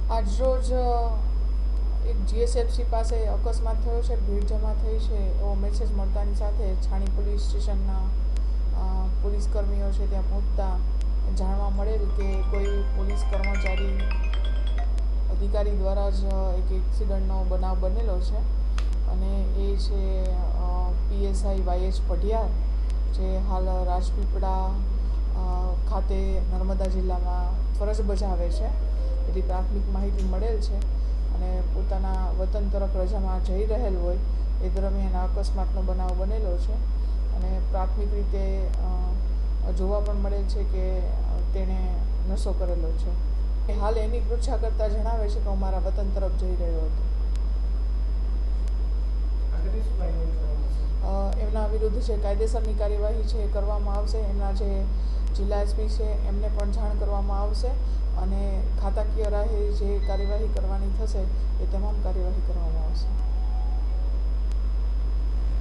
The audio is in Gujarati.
આજરોજ એક જીએસએફસી પાસે અકસ્માત થયો છે, ભીડ જમા થઈ છે એવો મેસેજ મળતાની સાથે છાણી પોલીસ સ્ટેશનના પોલીસ કર્મીઓ છે ત્યાં પહોંચતા જાણવા મળેલ કે કોઈ પોલીસ કર્મચારી અધિકારી દ્વારા જ એક એક્સિડન્ટનો બનાવ બનેલો છે અને એ છે પીએસઆઈ વાયએચ પઢિયાર, જે હાલ રાજપીપળા ખાતે નર્મદા જિલ્લામાં ફરજ બજાવે છે એવી પ્રાથમિક માહિતી મળેલ છે અને પોતાના વતન તરફ રજામાં જઈ રહેલ હોય એ દરમિયાન અકસ્માતનો બનાવ બનેલો છે અને પ્રાથમિક રીતે જોવા પણ મળેલ છે કે તેણે નશો કરેલો છે. હાલ એની પૃચ્છા કરતાં જણાવે છે કે હું મારા વતન તરફ જઈ રહ્યો હતો. એમના વિરુદ્ધ જે કાયદેસરની કાર્યવાહી છે એ કરવામાં આવશે. એમના જે જિલ્લા એસપી છે એમને પણ જાણ કરવામાં આવશે અને ખાતાકીય રાહે જે કાર્યવાહી કરવાની થશે એ તમામ કાર્યવાહી કરવામાં આવશે.